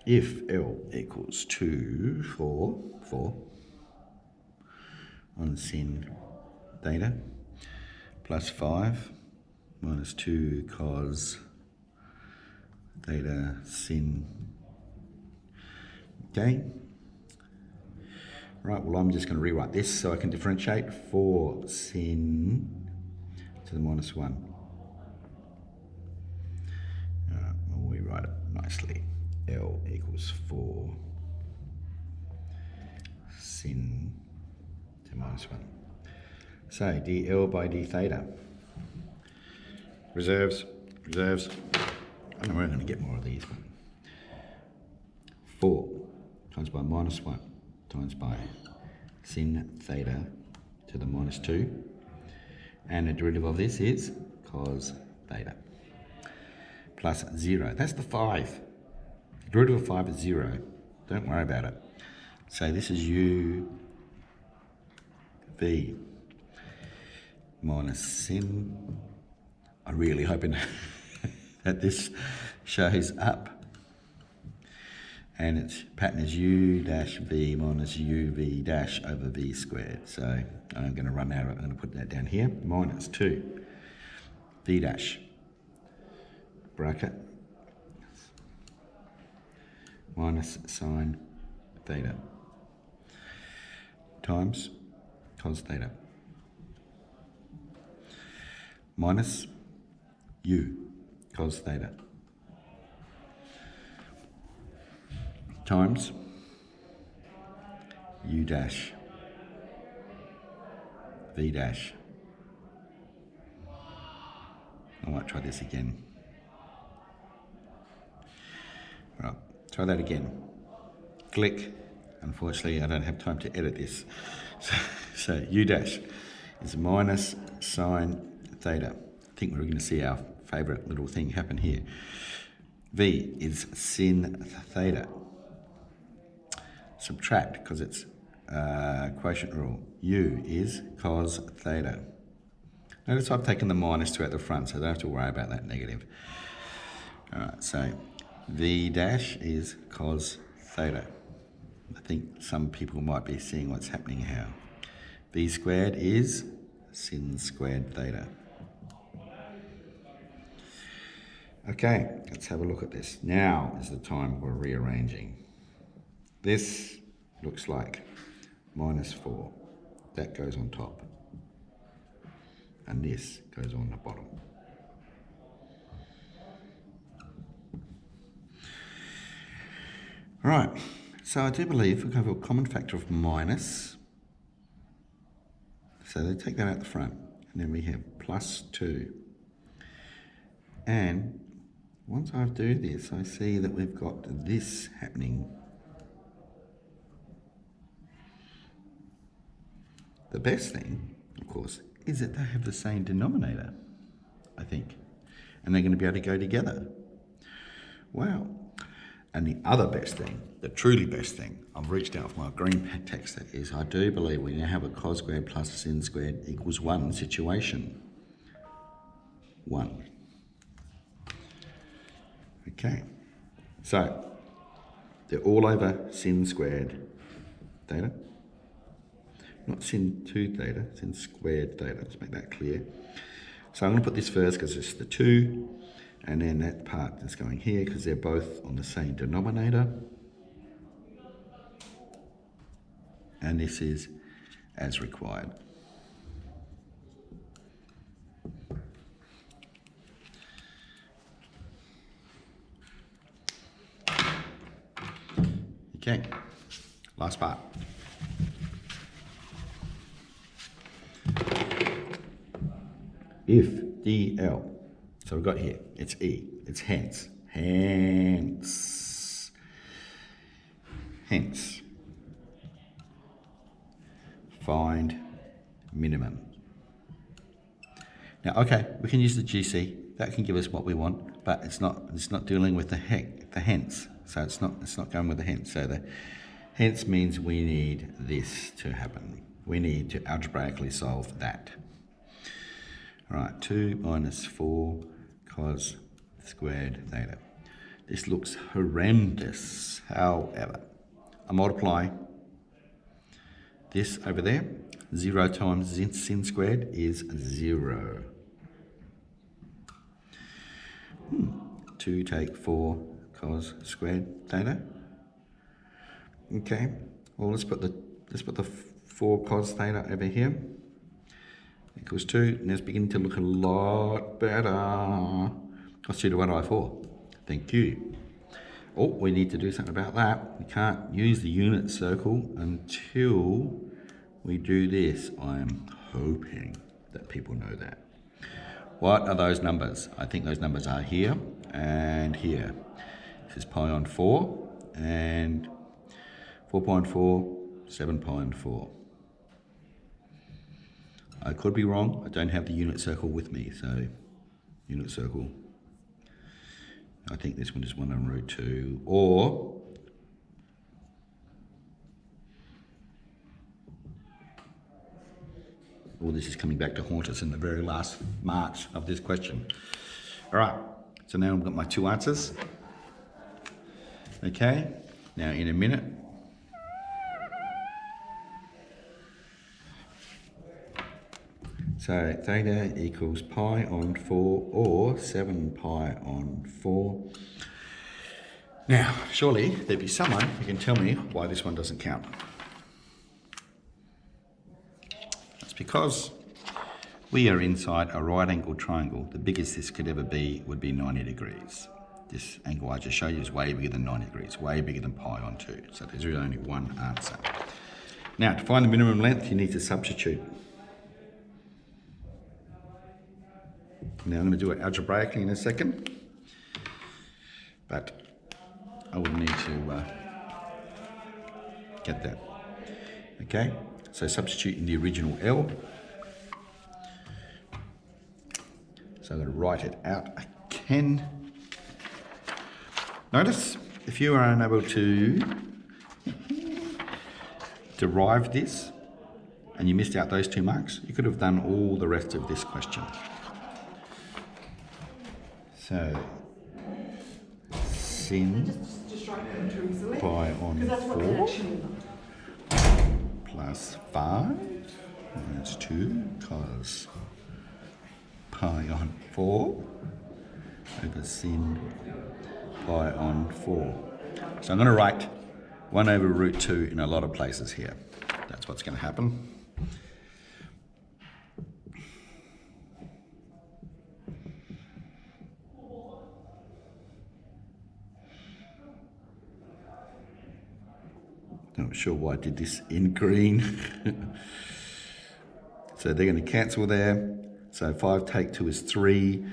if L equals 2, 4, on sin theta, plus 5 minus 2 cos theta sin, okay? Right, well, I'm just going to rewrite this so I can differentiate 4 sin to the minus 1. We'll rewrite it nicely. L equals 4 sin to minus 1. So dl by d theta. Reserves. I know we're going to get more of these. 4 times by minus 1 times by sin theta to the minus 2. And the derivative of this is cos theta. Plus 0. That's the 5. The derivative of 5 is 0. Don't worry about it. So this is u v minus sin. I'm really hoping that this shows up. And its pattern is u dash v minus uv dash over v squared. So I'm going to run out of it. I'm going to put that down here. Minus 2 v dash bracket minus sine theta times cos theta minus u cos theta times u dash v dash. I might try this again. Right, try that again. Click. Unfortunately, I don't have time to edit this. So u dash is minus sine theta. I think we're going to see our favourite little thing happen here. V is sin theta. Subtract, because it's quotient rule. U is cos theta. Notice I've taken the minus 2 at the front, so I don't have to worry about that negative. All right, so V dash is cos theta. I think some people might be seeing what's happening here. V squared is sin squared theta. Okay, let's have a look at this. Now is the time we're rearranging. This looks like minus 4. That goes on top. And this goes on the bottom. All right, so I do believe we have a common factor of minus. So they take that out the front. And then we have plus 2. And once I do this, I see that we've got this happening. The best thing, of course, is that they have the same denominator, I think. And they're going to be able to go together. Wow. And the other best thing, the truly best thing, I've reached out for my green text, is I do believe we now have a cos squared plus sin squared equals 1 situation. 1. Okay. So, they're all over sin squared theta. Not sin 2 theta, sin squared theta. Let's make that clear. So I'm going to put this first because it's the 2. And then that part is going here because they're both on the same denominator. And this is as required. Okay, last part. If dl, so we've got here, it's E, it's hence, find minimum. Now, okay, we can use the GC, that can give us what we want, but it's not dealing with the hence, so it's not going with the hence. So the hence means we need this to happen. We need to algebraically solve that. All right, 2 minus 4 cos squared theta This looks horrendous. However, I multiply this over there. 0 times sin squared is 0. 2 take 4 cos squared theta. Okay. Well, let's put the 4 cos theta over here. Equals 2. Now it's beginning to look a lot better. What's 2 divided by 4? Thank you. Oh, we need to do something about that. We can't use the unit circle until we do this. I am hoping that people know that. What are those numbers? I think those numbers are here and here. This is pi on 4 and 4 pi on 4, 7 pi on 4. I could be wrong. I don't have the unit circle with me, so unit circle. I think this one is 1 on root 2, or this is coming back to haunt us in the very last marks of this question. All right, so now I've got my 2 answers. Okay, now in a minute, so theta equals pi on 4 or 7 pi on 4. Now, surely there'd be someone who can tell me why this one doesn't count. That's because we are inside a right angled triangle. The biggest this could ever be would be 90 degrees. This angle I just showed you is way bigger than 90 degrees, way bigger than pi on 2. So there's really only one answer. Now, to find the minimum length, you need to substitute. Now I'm going to do it algebraically in a second, but I would need to get that. Okay, so substitute in the original L. So I'm going to write it out again. Notice, if you are unable to derive this and you missed out those 2 marks, you could have done all the rest of this question. So, sin pi on 4 plus 5, and that's 2 cos pi on 4 over sin pi on 4. So I'm going to write 1 over root 2 in a lot of places here. That's what's going to happen. Not sure why I did this in green. So they're going to cancel there. So 5 take 2 is 3,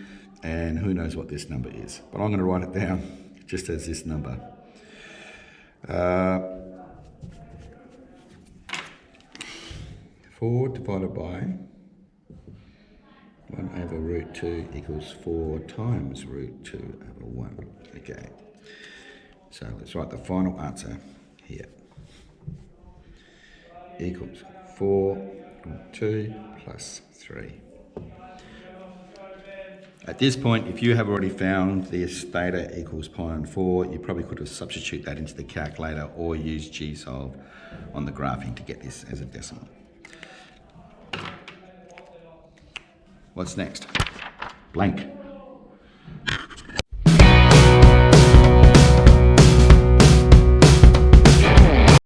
and who knows what this number is. But I'm going to write it down just as this number. 4 divided by 1 over root 2 equals 4 times root 2 over 1. Okay. So let's write the final answer here. Equals 4 root 2 plus 3. At this point, if you have already found this theta equals pi on 4, you probably could have substituted that into the calculator or use G-solve on the graphing to get this as a decimal. What's next? Blank.